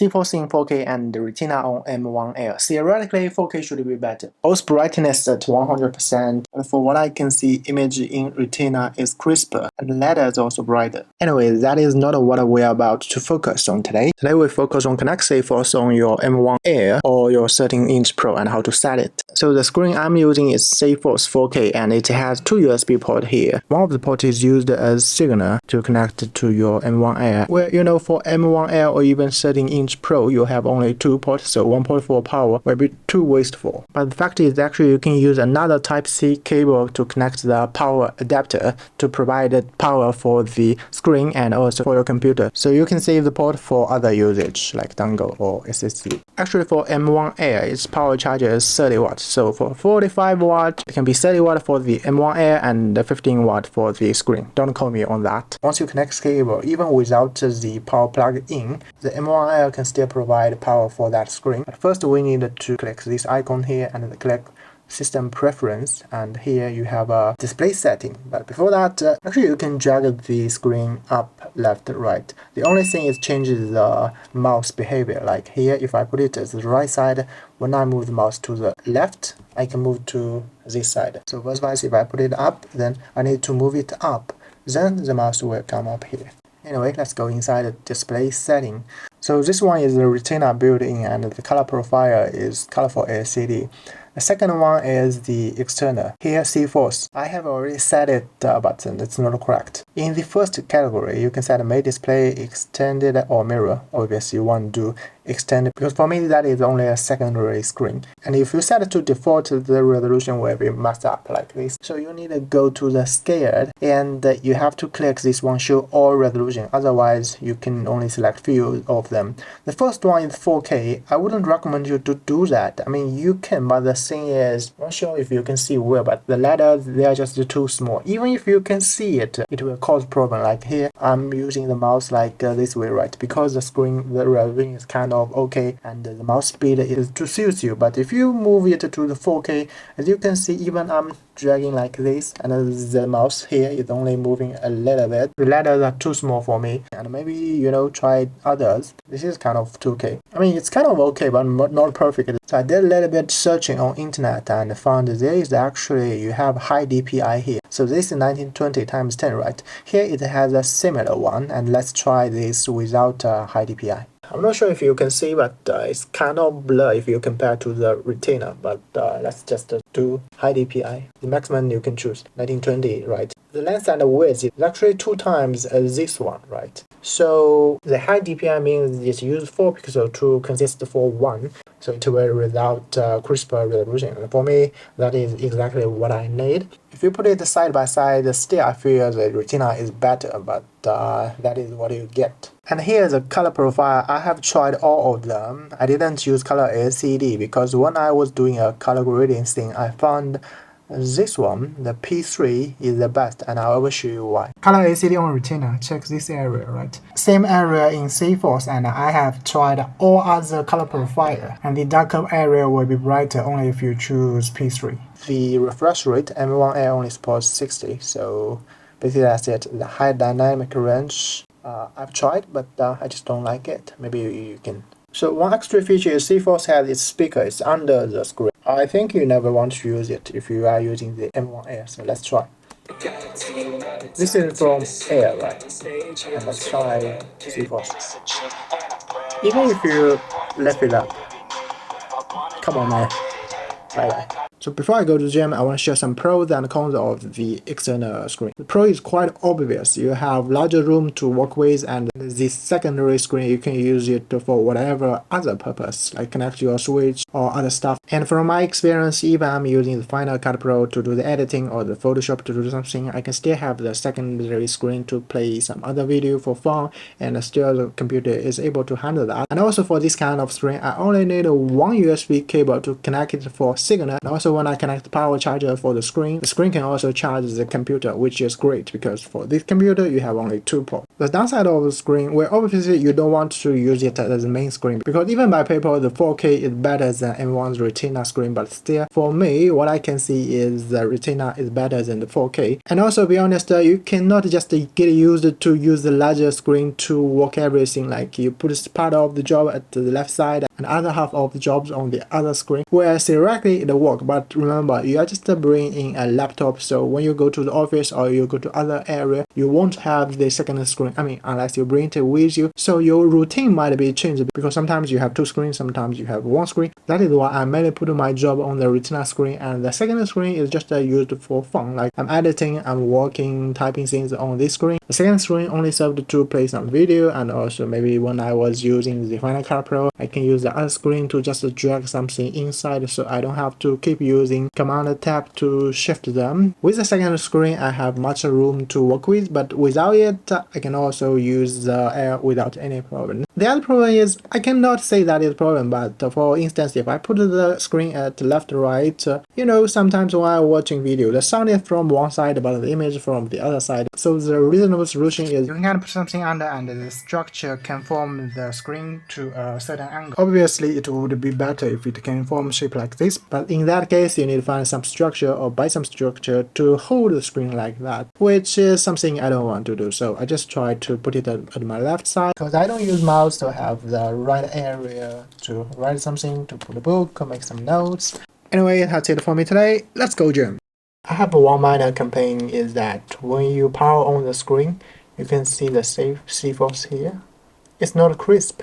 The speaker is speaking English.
C4 in 4K and Retina on M1 Air. Theoretically, 4K should be better. Both brightness at 100%, and for what I can see, image in Retina is crisper, and the letter is also brighter. Anyway, that is not what we are about to focus on today. Today we focus on connect C4 on your M1 Air or your 13-inch Pro and how to set it. So the screen I'm using is C4 4K and it has two USB ports here. One of the ports is used as signal to connect to your M1 Air. Well, for M1 Air or even 13-inch Pro, you have only two ports, so one port for power will be too wasteful. But the fact is actually you can use another Type-C cable to connect the power adapter to provide power for the screen and also for your computer. So you can save the port for other usage like dongle or SSD. Actually for M1 Air, its power charger is 30 watts. So for 45 watt, it can be 30 watt for the M1 Air and 15 watt for the screen. Don't call me on that. Once you connect cable, even without the power plug in, the M1 Air can still provide power for that screen. But first we need to click this icon here and click system preference, and here you have a display setting. But before that, actually you can drag the screen up, left, right. The only thing is changes the mouse behavior. Like here, if I put it to the right side, when I move the mouse to the left, I can move to this side. So otherwise, if I put it up, then I need to move it up. Then the mouse will come up here. Anyway, let's go inside the display setting. So this one is the Retina built-in and the color profile is colorful LCD. The second one is the external. Here, C4. I have already set it, but it's not correct. In the first category, you can set May display, extended, or mirror. Obviously, you want to do extended because for me that is only a secondary screen. And if you set it to default, the resolution will be messed up like this. So you need to go to the scale and you have to click this one, show all resolution. Otherwise, you can only select few of them. The first one is 4K. I wouldn't recommend you to do that. I mean, you can, but the thing is, I'm not sure if you can see well, but the letters, they are just too small. Even if you can see it, it will cause problem. Like here, I'm using the mouse like this way, right? Because the screen, the resolution is kind of okay and the mouse speed is to suit you. But if you move it to the 4K, as you can see, even I'm dragging like this and the mouse here is only moving a little bit. The letters are too small for me, and maybe try others. This is kind of 2K. I mean, it's kind of okay, but not perfect. So I did a little bit searching on internet and found there is actually, you have HiDpi here. So this is 1920 times 10, right? Here it has a similar one, and let's try this without HiDpi. I'm not sure if you can see, but it's kind of blur if you compare to the Retina, but let's just do HiDpi. The maximum you can choose, 1920, right? The length and the width is actually 2 times this one, right? So the HiDpi means it's used 4 pixels to consist for 1, so it will result crisper resolution. And for me, that is exactly what I need. If you put it side by side, still I feel the Retina is better, but that is what you get. And here's the color profile. I have tried all of them. I didn't use color LCD because when I was doing a color grading thing, I found this one, the P3, is the best, and I will show you why. Color LCD on Retina, check this area, right? Same area in C4, and I have tried all other color profile, and the darker area will be brighter only if you choose P3. The refresh rate, M1 Air only supports 60, so basically that's it. The high dynamic range, I've tried, but I just don't like it. Maybe you can. So one extra feature is C4 has its speaker, it's under the screen. I think you never want to use it if you are using the M1 Air, so let's try. This is from Air, right? And let's try C4. Even if you left it up. Come on, man. Bye-bye. So before I go to the gym, I want to share some pros and cons of the external screen. The pro is quite obvious. You have larger room to work with, and the secondary screen, you can use it for whatever other purpose, like connect your Switch or other stuff. And from my experience, even I'm using the Final Cut Pro to do the editing or the Photoshop to do something, I can still have the secondary screen to play some other video for fun, and still the computer is able to handle that. And also for this kind of screen, I only need one USB cable to connect it for signal, and also also when I connect the power charger for the screen can also charge the computer, which is great because for this computer you have only 2 ports. The downside of the screen, well, obviously you don't want to use it as the main screen because even by paper the 4K is better than M1's Retina screen, but still for me what I can see is the Retina is better than the 4K. And also be honest, you cannot just get used to use the larger screen to work everything, like you put part of the job at the left side and other half of the jobs on the other screen, where theoretically it works, but remember you are just bringing in a laptop, so when you go to the office or you go to other area you won't have the second screen, I mean unless you bring it with you, so your routine might be changed because sometimes you have 2 screens, sometimes you have 1 screen. That is why I mainly put my job on the Retina screen, and the second screen is just used for fun, like I'm editing, I'm working, typing things on this screen. The second screen only served to play some video, and also maybe when I was using the Final Cut Pro I can use the other screen to just drag something inside, so I don't have to keep using Command Tab to shift them. With the second screen I have much room to work with, but without it I can also use the Air without any problem. The other problem is I cannot say that is a problem, but for instance if I put the screen at left right, you know, sometimes while watching video the sound is from one side but the image from the other side. So the reasonable solution is you can put something under and the structure can form the screen to a certain angle. Obviously it would be better if it can form shape like this, but in that case you need to find some structure or buy some structure to hold the screen like that, which is something I don't want to do. So I just try to put it at my left side because I don't use mouse to have the right area to write something, to put a book or make some notes. Anyway, that's it for me today. Let's go gym. I have one minor complaint is that when you power on the screen, you can see the safe C-force here. It's not crisp.